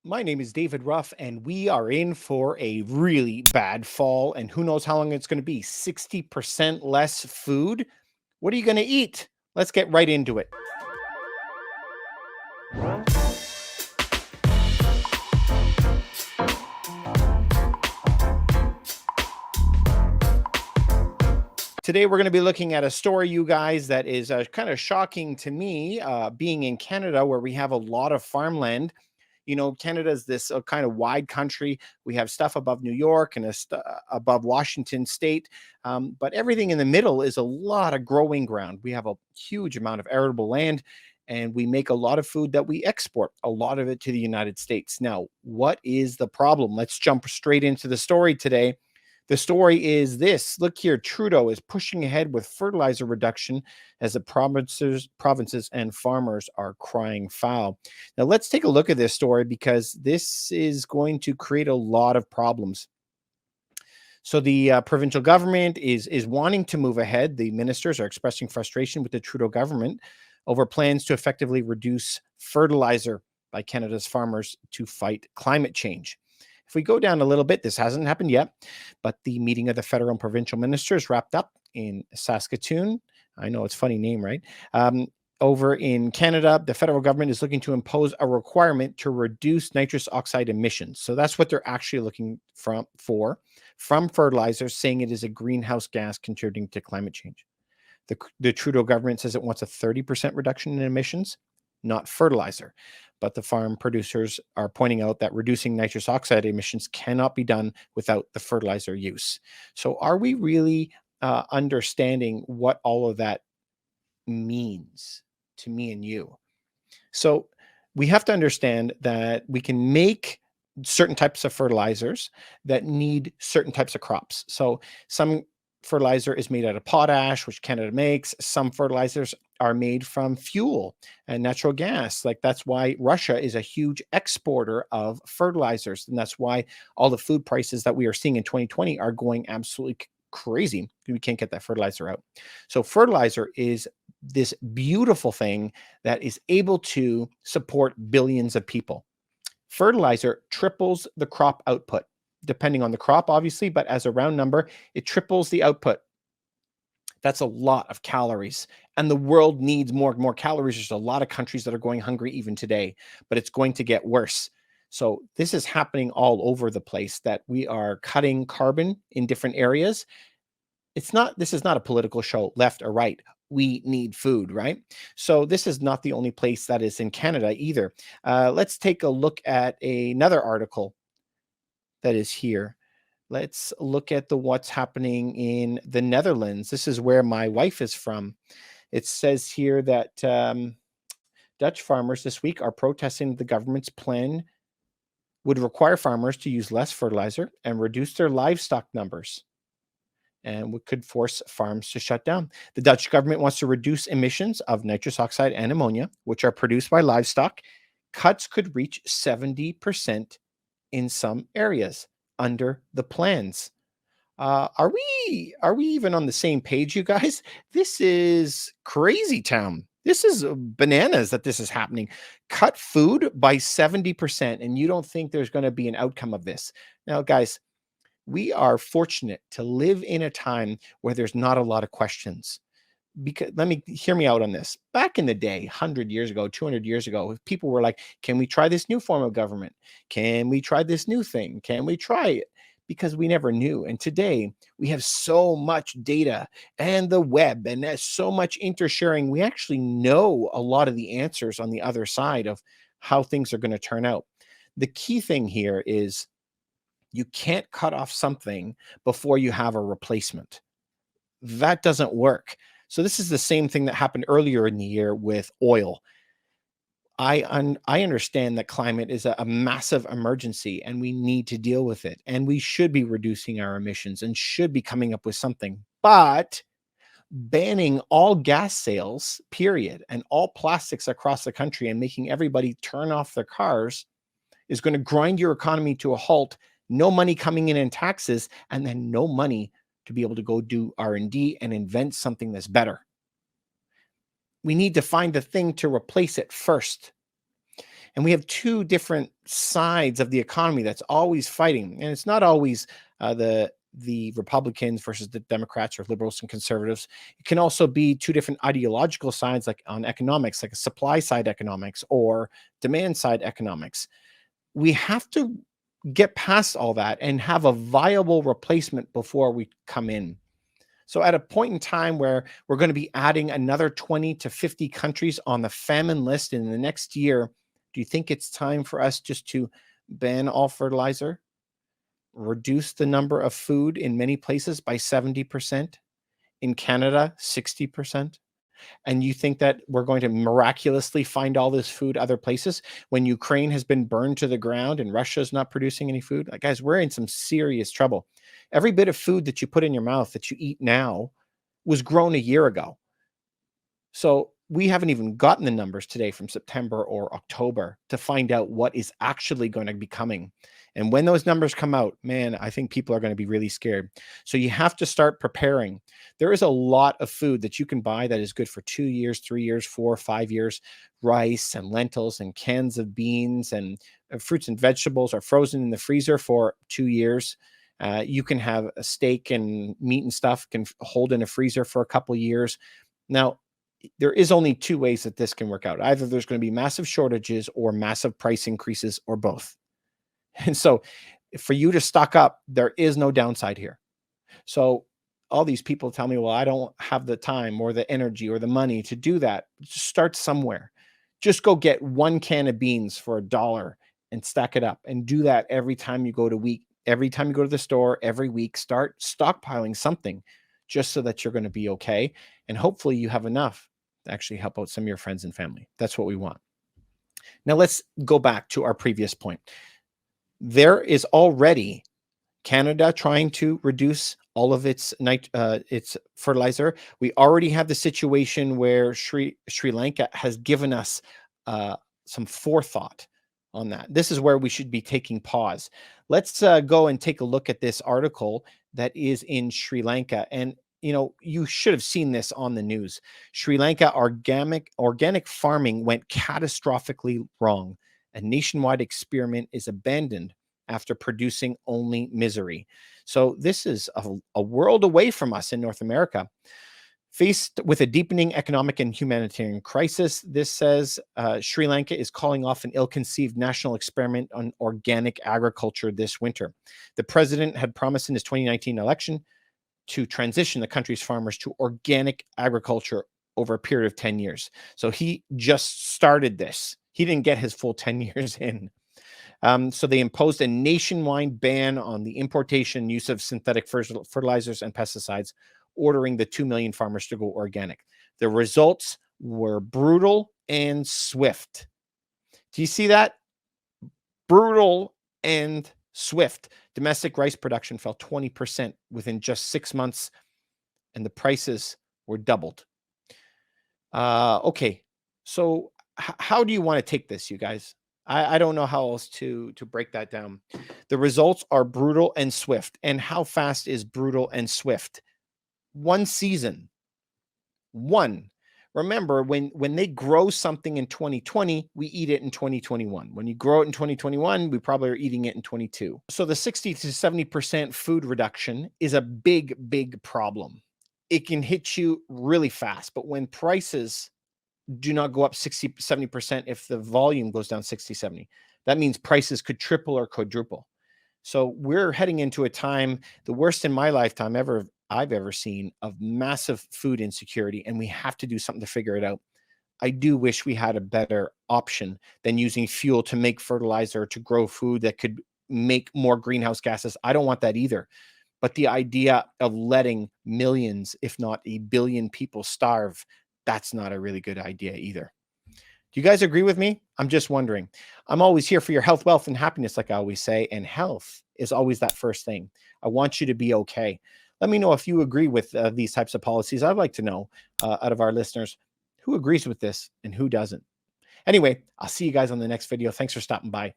My name is David Ruff, and we are in for a really bad fall. And who knows how long it's going to be? 60% less food? What are you going to eat? Let's get right into it. Today, we're going to be looking at a story, you guys, that is kind of shocking to me, being in Canada, where we have a lot of farmland. You know, Canada is this kind of wide country. We have stuff above New York and above Washington state, but everything in the middle is a lot of growing ground. We have a huge amount of arable land, and we make a lot of food that we export, a lot of it to the United States. Now, what is the problem? Let's jump straight into the story today. The story is this. Look here, Trudeau is pushing ahead with fertilizer reduction as the provinces and farmers are crying foul. Now, let's take a look at this story because this is going to create a lot of problems. So the provincial government is wanting to move ahead. The ministers are expressing frustration with the Trudeau government over plans to effectively reduce fertilizer by Canada's farmers to fight climate change. If we go down a little bit, this hasn't happened yet, but the meeting of the federal and provincial ministers wrapped up in Saskatoon. I know it's a funny name, right? Over in Canada, the federal government is looking to impose a requirement to reduce nitrous oxide emissions. So that's what they're actually looking from fertilizers, saying it is a greenhouse gas contributing to climate change. The Trudeau government says it wants a 30% reduction in emissions, not fertilizer. But the farm producers are pointing out that reducing nitrous oxide emissions cannot be done without the fertilizer use. So are we really understanding what all of that means to me and you? So we have to understand that we can make certain types of fertilizers that need certain types of crops. So some fertilizer is made out of potash, which Canada makes. Some fertilizers are made from fuel and natural gas. Like that's why Russia is a huge exporter of fertilizers. And that's why all the food prices that we are seeing in 2020 are going absolutely crazy. We can't get that fertilizer out. So fertilizer is this beautiful thing that is able to support billions of people. Fertilizer triples the crop output, depending on the crop, obviously, but as a round number, it triples the output. That's a lot of calories, and the world needs more and more calories. There's a lot of countries that are going hungry even today, but it's going to get worse. So this is happening all over the place, that we are cutting carbon in different areas. This is not a political show, left or right. We need food, right? So this is not the only place that is in Canada either. Let's take a look at another article that is here. Let's look at what's happening in the Netherlands. This is where my wife is from. It says here that Dutch farmers this week are protesting the government's plan would require farmers to use less fertilizer and reduce their livestock numbers, and could force farms to shut down. The Dutch government wants to reduce emissions of nitrous oxide and ammonia, which are produced by livestock. Cuts could reach 70% in some areas under the plans. Are we even on the same page, you guys? This is crazy town. This is bananas that this is happening. Cut food by 70%, and you don't think there's going to be an outcome of this. Now, guys, we are fortunate to live in a time where there's not a lot of questions. Because hear me out on this. Back in the day, 100 years ago, 200 years ago, people were like, can we try this new form of government? Can we try this new thing? Can we try it? Because we never knew. And today we have so much data and the web, and there's so much intersharing. We actually know a lot of the answers on the other side of how things are going to turn out. The key thing here is you can't cut off something before you have a replacement. That doesn't work. So this is the same thing that happened earlier in the year with oil. I understand that climate is a massive emergency, and we need to deal with it. And we should be reducing our emissions and should be coming up with something. But banning all gas sales, period, and all plastics across the country and making everybody turn off their cars is going to grind your economy to a halt. No money coming in taxes, and then no money to be able to go do R&D and invent something that's better. We need to find the thing to replace it first. And we have two different sides of the economy that's always fighting. And it's not always the Republicans versus the Democrats or liberals and conservatives. It can also be two different ideological sides, like on economics, like a supply side economics or demand side economics. We have to get past all that and have a viable replacement before we come in. So at a point in time where we're going to be adding another 20 to 50 countries on the famine list in the next year, do you think it's time for us just to ban all fertilizer, reduce the number of food in many places by 70%, in Canada 60%? And you think that we're going to miraculously find all this food other places when Ukraine has been burned to the ground and Russia's not producing any food? Like, guys, we're in some serious trouble. Every bit of food that you put in your mouth that you eat now was grown a year ago. So we haven't even gotten the numbers today from September or October to find out what is actually going to be coming. And when those numbers come out, man, I think people are going to be really scared. So you have to start preparing. There is a lot of food that you can buy that is good for 2 years, 3 years, 4 or 5 years. Rice and lentils and cans of beans and fruits and vegetables are frozen in the freezer for 2 years. You can have a steak and meat and stuff can hold in a freezer for a couple of years. Now, there is only two ways that this can work out. Either there's going to be massive shortages or massive price increases or both. And so for you to stock up, there is no downside here. So all these people tell me, well, I don't have the time or the energy or the money to do that. Just start somewhere. Just go get 1 can of beans for $1 and stack it up, and do that every time you go to the store, every week. Start stockpiling something just so that you're going to be okay. And hopefully you have enough to actually help out some of your friends and family. That's what we want. Now let's go back to our previous point. There is already Canada trying to reduce all of its fertilizer. We already have the situation where Sri Lanka has given us some forethought on that. This is where we should be taking pause. Let's go and take a look at this article that is in Sri Lanka. And you should have seen this on the news. Sri Lanka organic farming went catastrophically wrong. A nationwide experiment is abandoned after producing only misery. So this is a world away from us in North America. Faced with a deepening economic and humanitarian crisis, this says Sri Lanka is calling off an ill-conceived national experiment on organic agriculture this winter. The president had promised in his 2019 election to transition the country's farmers to organic agriculture over a period of 10 years. So he just started this. He didn't get his full 10 years in. So they imposed a nationwide ban on the importation and use of synthetic fertilizers and pesticides, ordering the 2 million farmers to go organic. The results were brutal and swift. Do you see that? Brutal and swift. Domestic rice production fell 20% within just 6 months, and the prices were doubled. Okay, so how do you want to take this, you guys? I don't know how else to break that down. The results are brutal and swift. And how fast is brutal and swift? 1 season. 1. Remember, when they grow something in 2020, we eat it in 2021. When you grow it in 2021, we probably are eating it in 22. So the 60 to 70% food reduction is a big, big problem. It can hit you really fast. But when prices do not go up 60, 70% if the volume goes down 60, 70. That means prices could triple or quadruple. So we're heading into a time, the worst in my lifetime I've ever seen, of massive food insecurity, and we have to do something to figure it out. I do wish we had a better option than using fuel to make fertilizer to grow food that could make more greenhouse gases. I don't want that either. But the idea of letting millions, if not a billion people starve, that's not a really good idea either. Do you guys agree with me? I'm just wondering. I'm always here for your health, wealth, and happiness, like I always say, and health is always that first thing. I want you to be okay. Let me know if you agree with these types of policies. I'd like to know out of our listeners who agrees with this and who doesn't. Anyway, I'll see you guys on the next video. Thanks for stopping by.